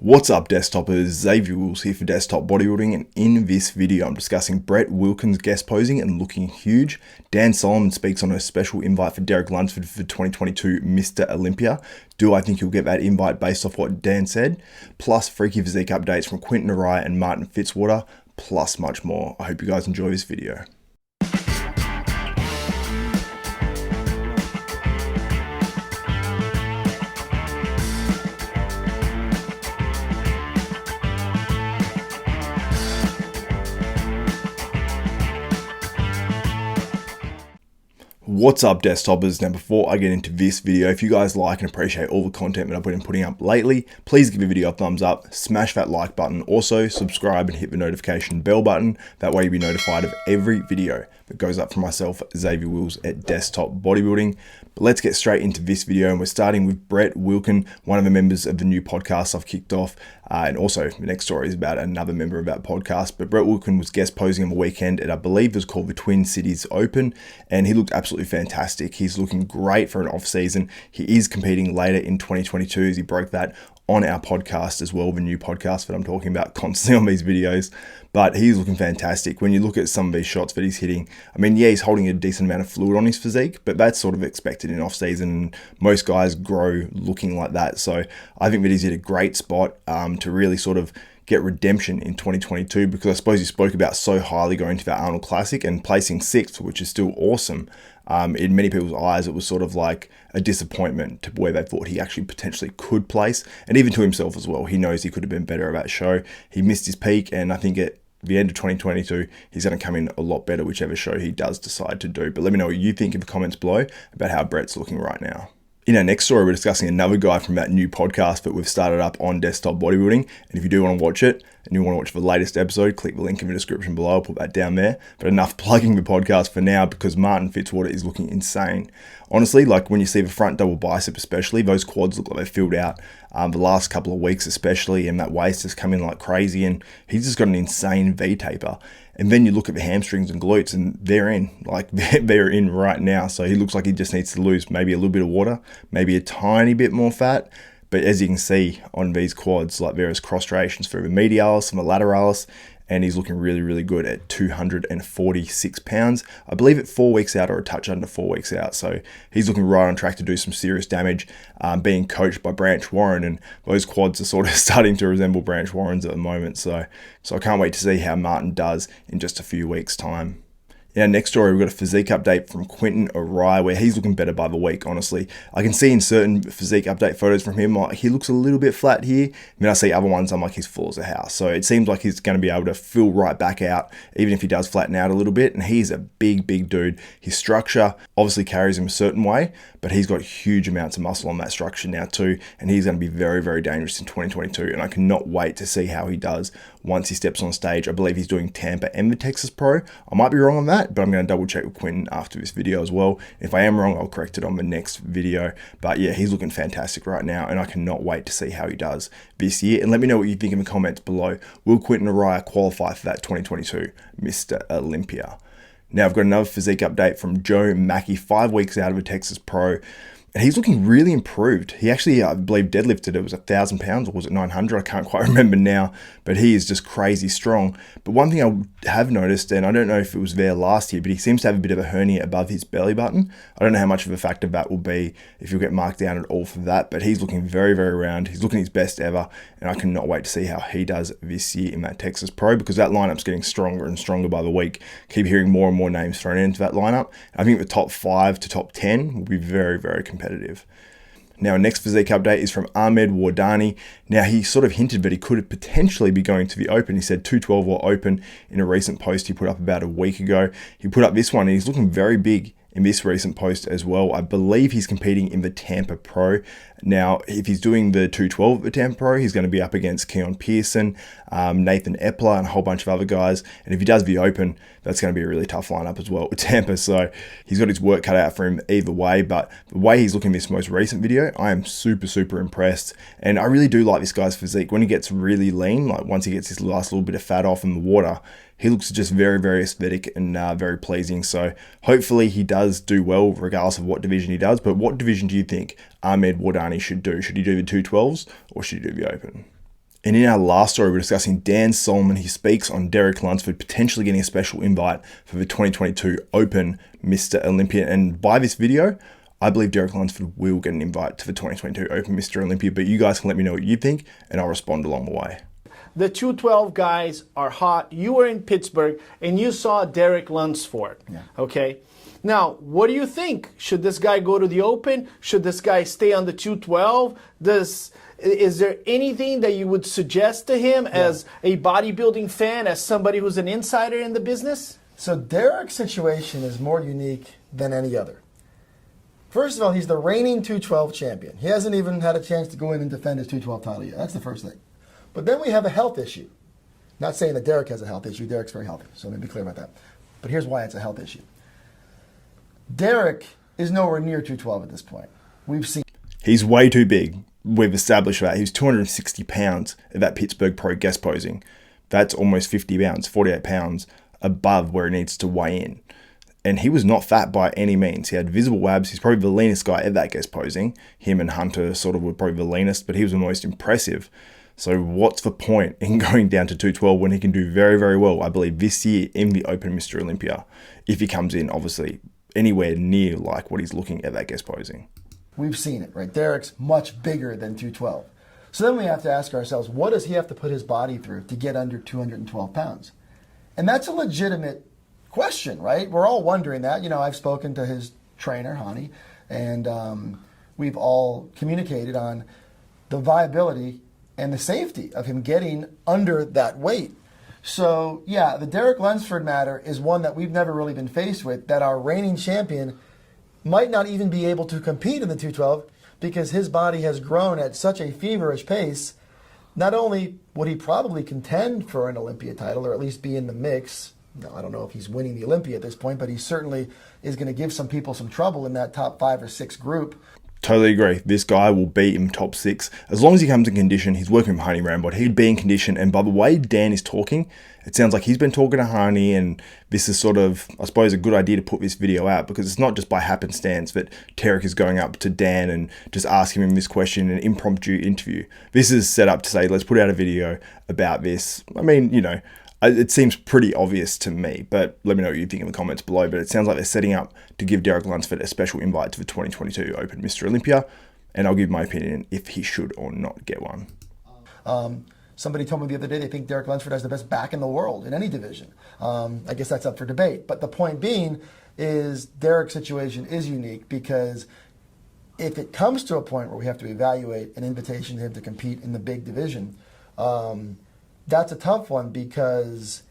What's up, desktopers? Xavier Wills here for Desktop Bodybuilding, and in this video I'm discussing Brett Wilkins Guest Posing and looking huge. Dan Solomon speaks on a special invite for Derek Lunsford for 2022 Mr. Olympia. Do I think he'll get that invite based off what Dan said? Plus freaky physique updates from Quinton Eriya and Martin Fitzwater, plus much more. I hope you guys enjoy this video. What's up, desktopers? Now, before I get into this video, if you guys like and appreciate all the content that I've been putting up lately, please give the video a thumbs up, smash that like button, also subscribe and hit the notification bell button. That way you'll be notified of every video that goes up from myself, Xavier Wills at Desktop Bodybuilding. But let's get straight into this video, and we're starting with Brett Wilkin, one of the members of the new podcast I've kicked off. And also, the next story is about another member of that podcast. But Brett Wilkin was guest posing on the weekend at, I believe it was called the Twin Cities Open, and he looked absolutely fantastic. He's looking great for an off season. He is competing later in 2022, as he broke that on our podcast as well, the new podcast that I'm talking about constantly on these videos. But he's looking fantastic. When you look at some of these shots that he's hitting, I mean, yeah, he's holding a decent amount of fluid on his physique, but that's sort of expected in off season. Most guys grow looking like that. So I think that he's hit a great spot to really sort of get redemption in 2022, because I suppose he spoke about so highly going to that Arnold Classic and placing 6th, which is still awesome. In many people's eyes, it was sort of like a disappointment to where they thought he actually potentially could place, and even to himself as well. He knows he could have been better at that show. He missed his peak, and I think at the end of 2022, he's going to come in a lot better, whichever show he does decide to do. But let me know what you think in the comments below about how Brett's looking right now. In our next story, we're discussing another guy from that new podcast that we've started up on Desktop Bodybuilding. And if you do want to watch it and you want to watch the latest episode, click the link in the description below. I'll put that down there. But enough plugging the podcast for now, because Martin Fitzwater is looking insane. Honestly, like when you see the front double bicep especially, those quads look like they're filled out the last couple of weeks especially, and that waist has come in like crazy, and he's just got an insane V-taper. And then you look at the hamstrings and glutes, and they're in, like they're in right now. So he looks like he just needs to lose maybe a little bit of water, maybe a tiny bit more fat. But as you can see on these quads, like there is cross striations through the medialis and the lateralis, and he's looking really, really good at 246 pounds. I believe at 4 weeks out, or a touch under 4 weeks out. So he's looking right on track to do some serious damage, being coached by Branch Warren, and those quads are sort of starting to resemble Branch Warren's at the moment. So I can't wait to see how Martin does in just a few weeks' time. In our next story, we've got a physique update from Quinton Eriya, where he's looking better by the week, honestly. I can see in certain physique update photos from him, like he looks a little bit flat here. And then I see other ones, I'm like, he's full as a house. So it seems like he's going to be able to fill right back out, even if he does flatten out a little bit. And he's a big, big dude. His structure obviously carries him a certain way, but he's got huge amounts of muscle on that structure now too. And he's going to be very, very dangerous in 2022. And I cannot wait to see how he does once he steps on stage. I believe he's doing Tampa and the Texas Pro. I might be wrong on that, but I'm going to double check with Quinton after this video as well. If I am wrong, I'll correct it on the next video. But yeah, he's looking fantastic right now, and I cannot wait to see how he does this year. And let me know what you think in the comments below. Will Quinton Eriya qualify for that 2022 Mr. Olympia? Now, I've got another physique update from Joe Mackay, 5 weeks out of a Texas Pro. And he's looking really improved. He actually, I believe, deadlifted, it was 1,000 pounds, or was it 900? I can't quite remember now, but he is just crazy strong. But one thing I have noticed, and I don't know if it was there last year, but he seems to have a bit of a hernia above his belly button. I don't know how much of a factor that will be, if you'll get marked down at all for that, but he's looking very, very round. He's looking his best ever, and I cannot wait to see how he does this year in that Texas Pro, because that lineup's getting stronger and stronger by the week. Keep hearing more and more names thrown into that lineup. I think the top 5 to top 10 will be very, very competitive. Now, our next physique update is from Ahmed Wardany. Now, he sort of hinted that he could potentially be going to the Open. He said 212 or Open in a recent post he put up about a week ago. He put up this one, and he's looking very big in this recent post as well. I believe he's competing in the Tampa Pro. Now, if he's doing the 212 at the Tampa Pro, he's going to be up against Keon Pearson, Nathan Epler, and a whole bunch of other guys. And if he does the Open, that's going to be a really tough lineup as well with Tampa. So he's got his work cut out for him either way. But the way he's looking in this most recent video, I am super, super impressed. And I really do like this guy's physique. When he gets really lean, like once he gets his last little bit of fat off in the water, he looks just very, very aesthetic and very pleasing. So hopefully he does do well regardless of what division he does. But what division do you think Ahmed Wardany should do? Should he do the 212s or should he do the Open? And in our last story, we're discussing Dan Solomon. He speaks on Derek Lunsford potentially getting a special invite for the 2022 Open Mr. Olympia. And by this video, I believe Derek Lunsford will get an invite to the 2022 Open Mr. Olympia, but you guys can let me know what you think and I'll respond along the way. The 212 guys are hot. You were in Pittsburgh and you saw Derek Lunsford. Yeah. Okay. Now, what do you think? Should this guy go to the Open? Should this guy stay on the 212? Is there anything that you would suggest to him as a bodybuilding fan, as somebody who's an insider in the business? So Derek's situation is more unique than any other. First of all, he's the reigning 212 champion. He hasn't even had a chance to go in and defend his 212 title yet. That's the first thing. But then we have a health issue. Not saying that Derek has a health issue. Derek's very healthy, so let me be clear about that. But here's why it's a health issue. Derek is nowhere near 212 at this point. We've seen... He's way too big. We've established that. He was 260 pounds at that Pittsburgh Pro guest posing. That's almost 50 pounds, 48 pounds above where he needs to weigh in. And he was not fat by any means. He had visible abs. He's probably the leanest guy at that guest posing. Him and Hunter sort of were probably the leanest, but he was the most impressive. So what's the point in going down to 212 when he can do very, very well, I believe, this year in the Open Mr. Olympia, if he comes in, obviously, anywhere near like what he's looking at that guest posing. We've seen it, right? Derek's much bigger than 212. So then we have to ask ourselves, what does he have to put his body through to get under 212 pounds? And that's a legitimate question, right? We're all wondering that. You know, I've spoken to his trainer, Hani, and we've all communicated on the viability and the safety of him getting under that weight. So, yeah, the Derek Lunsford matter is one that we've never really been faced with, that our reigning champion might not even be able to compete in the 212 because his body has grown at such a feverish pace. Not only would he probably contend for an Olympia title, or at least be in the mix. No, I don't know if he's winning the Olympia at this point, but he certainly is going to give some people some trouble in that top 5 or 6 group. Totally agree. This guy will beat him top 6. As long as he comes in condition, he's working with Hani Rambod, he'd be in condition. And by the way Dan is talking, it sounds like he's been talking to Hani, and this is sort of, I suppose, a good idea to put this video out because it's not just by happenstance that Derek is going up to Dan and just asking him this question in an impromptu interview. This is set up to say, let's put out a video about this. I mean, you know, it seems pretty obvious to me, but let me know what you think in the comments below. But it sounds like they're setting up to give Derek Lunsford a special invite to the 2022 Open Mr. Olympia, and I'll give my opinion if he should or not get one. Somebody told me the other day they think Derek Lunsford has the best back in the world in any division. I guess that's up for debate. But the point being is Derek's situation is unique because if it comes to a point where we have to evaluate an invitation to him to compete in the big division, that's a tough one because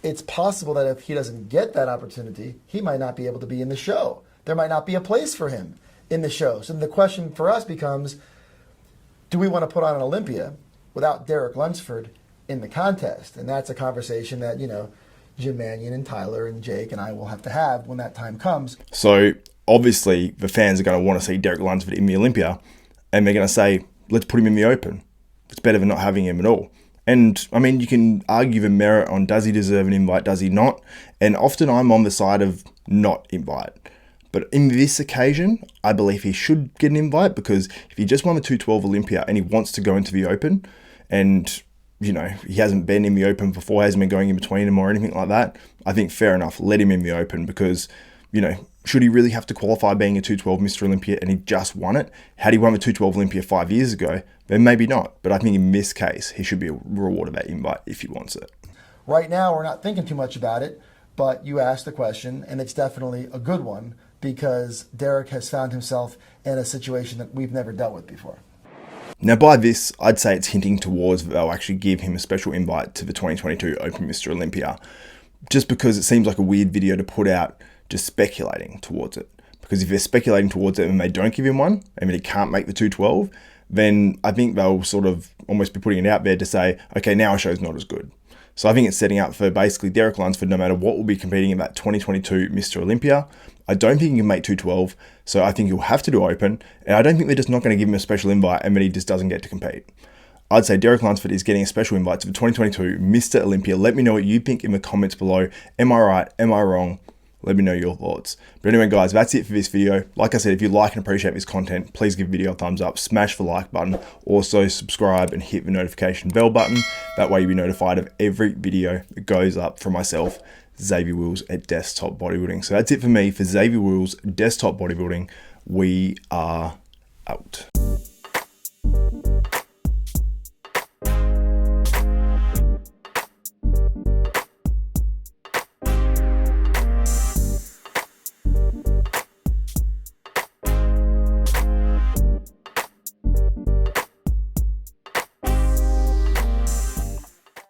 it's possible that if he doesn't get that opportunity, he might not be able to be in the show. There might not be a place for him in the show. So the question for us becomes, do we want to put on an Olympia without Derek Lunsford in the contest? And that's a conversation that, you know, Jim Mannion and Tyler and Jake and I will have to have when that time comes. So obviously the fans are going to want to see Derek Lunsford in the Olympia, and they're going to say, let's put him in the Open. It's better than not having him at all. And I mean, you can argue the merit on does he deserve an invite, does he not? And often I'm on the side of not invite. But in this occasion, I believe he should get an invite because if he just won the 212 Olympia and he wants to go into the Open and, you know, he hasn't been in the Open before, hasn't been going in between them or anything like that, I think fair enough, let him in the Open because, you know, should he really have to qualify being a 212 Mr. Olympia and he just won it? Had he won the 212 Olympia 5 years ago, then maybe not. But I think in this case, he should be rewarded that invite if he wants it. Right now, we're not thinking too much about it, but you asked the question, and it's definitely a good one because Derek has found himself in a situation that we've never dealt with before. Now, by this, I'd say it's hinting towards that they'll actually give him a special invite to the 2022 Open Mr. Olympia, just because it seems like a weird video to put out just speculating towards it. Because if they're speculating towards it and they don't give him one, I mean, he can't make the 212, then I think they'll sort of almost be putting it out there to say, okay, now our show's not as good. So I think it's setting up for basically Derek Lunsford, no matter what, will be competing in that 2022 Mr. Olympia. I don't think he can make 212, so I think he'll have to do Open, and I don't think they're just not going to give him a special invite and then he just doesn't get to compete. I'd say Derek Lunsford is getting a special invite to the 2022 Mr. Olympia. Let me know what you think in the comments below. Am I right? Am I wrong? Let me know your thoughts. But anyway, guys, that's it for this video. Like I said, if you like and appreciate this content, please give the video a thumbs up, smash the like button, also subscribe and hit the notification bell button. That way you'll be notified of every video that goes up from myself, Xavier Wills at Desktop Bodybuilding. So that's it for me for Xavier Wills, Desktop Bodybuilding. We are out.